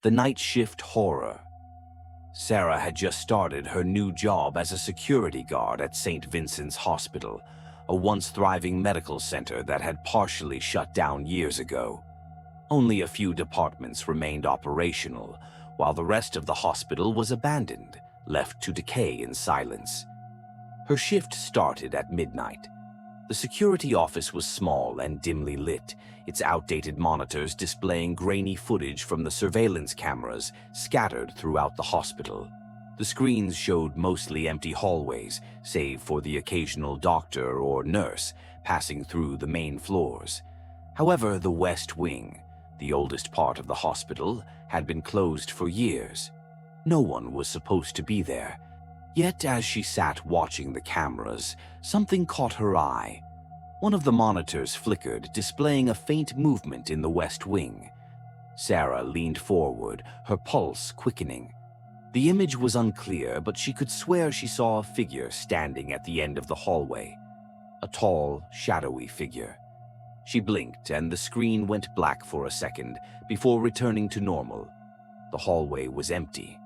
The night shift horror. Sarah had just started her new job as a security guard at St. Vincent's Hospital, a once thriving medical center that had partially shut down years ago. Only a few departments remained operational, while the rest of the hospital was abandoned, left to decay in silence. Her shift started at midnight. The security office was small and dimly lit, its outdated monitors displaying grainy footage from the surveillance cameras scattered throughout the hospital. The screens showed mostly empty hallways, save for the occasional doctor or nurse passing through the main floors. However, the West Wing, the oldest part of the hospital, had been closed for years. No one was supposed to be there. Yet, as she sat watching the cameras, something caught her eye. One of the monitors flickered, displaying a faint movement in the West Wing. Sarah leaned forward, her pulse quickening. The image was unclear, but she could swear she saw a figure standing at the end of the hallway. A tall, shadowy figure. She blinked, and the screen went black for a second before returning to normal. The hallway was empty.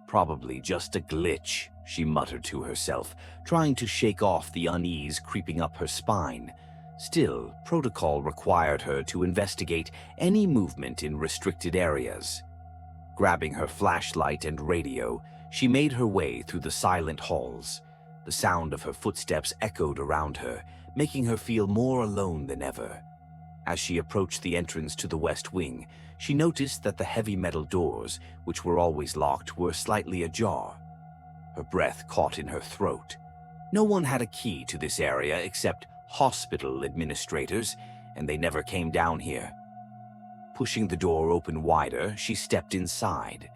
Probably just a glitch, she muttered to herself, trying to shake off the unease creeping up her spine. Still, protocol required her to investigate any movement in restricted areas. Grabbing her flashlight and radio, she made her way through the silent halls. The sound of her footsteps echoed around her, making her feel more alone than ever. As she approached the entrance to the West Wing, she noticed that the heavy metal doors, which were always locked, were slightly ajar. Her breath caught in her throat. No one had a key to this area except hospital administrators, and they never came down here. Pushing the door open wider, she stepped inside.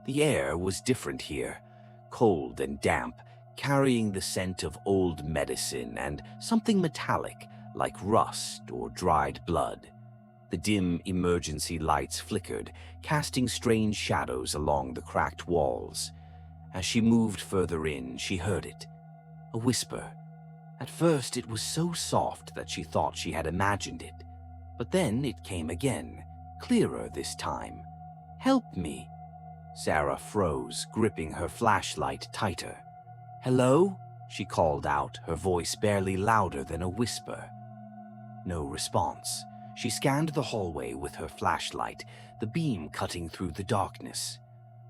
The air was different here, cold and damp, carrying the scent of old medicine and something metallic, like rust or dried blood. The dim emergency lights flickered, casting strange shadows along the cracked walls. As she moved further in, she heard it. A whisper. At first, it was so soft that she thought she had imagined it. But then it came again, clearer this time. "Help me." Sarah froze, gripping her flashlight tighter. "Hello?" she called out, her voice barely louder than a whisper. No response. She scanned the hallway with her flashlight, the beam cutting through the darkness.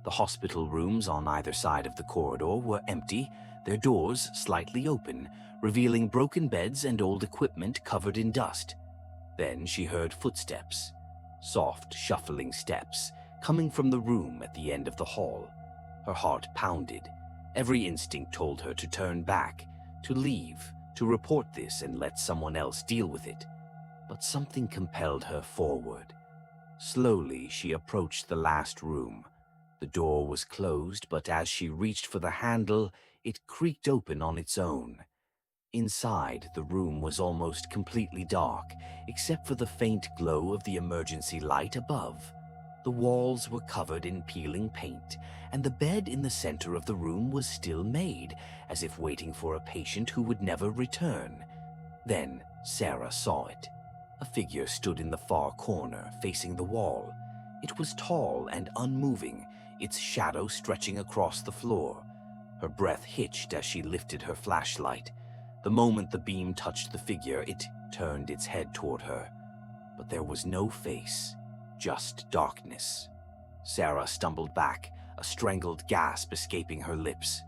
The hospital rooms on either side of the corridor were empty, their doors slightly open, revealing broken beds and old equipment covered in dust. Then she heard footsteps, soft, shuffling steps, coming from the room at the end of the hall. Her heart pounded. Every instinct told her to turn back, to leave, to report this and let someone else deal with it. But something compelled her forward. Slowly, she approached the last room. The door was closed, but as she reached for the handle, it creaked open on its own. Inside, the room was almost completely dark, except for the faint glow of the emergency light above. The walls were covered in peeling paint, and the bed in the center of the room was still made, as if waiting for a patient who would never return. Then Sarah saw it. A figure stood in the far corner, facing the wall. It was tall and unmoving, its shadow stretching across the floor. Her breath hitched as she lifted her flashlight. The moment the beam touched the figure, it turned its head toward her. But there was no face, just darkness. Sarah stumbled back, a strangled gasp escaping her lips.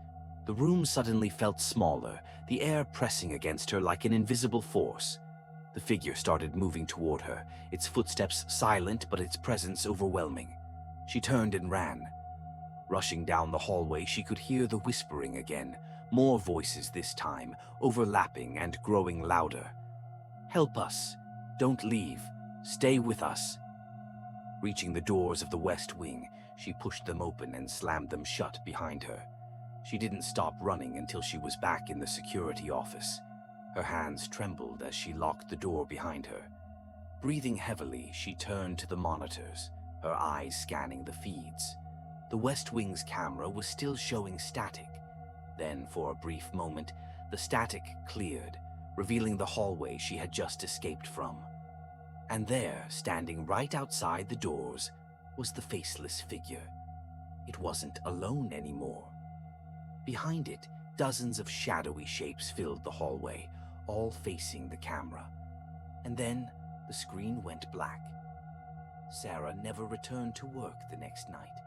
The room suddenly felt smaller, the air pressing against her like an invisible force. The figure started moving toward her, its footsteps silent but its presence overwhelming. She turned and ran. Rushing down the hallway, she could hear the whispering again, more voices this time, overlapping and growing louder. "Help us. Don't leave. Stay with us." Reaching the doors of the West Wing, she pushed them open and slammed them shut behind her. She didn't stop running until she was back in the security office. Her hands trembled as she locked the door behind her. Breathing heavily, she turned to the monitors, her eyes scanning the feeds. The West Wing's camera was still showing static. Then, for a brief moment, the static cleared, revealing the hallway she had just escaped from. And there, standing right outside the doors, was the faceless figure. It wasn't alone anymore. Behind it, dozens of shadowy shapes filled the hallway, all facing the camera. And then the screen went black. Sarah never returned to work the next night.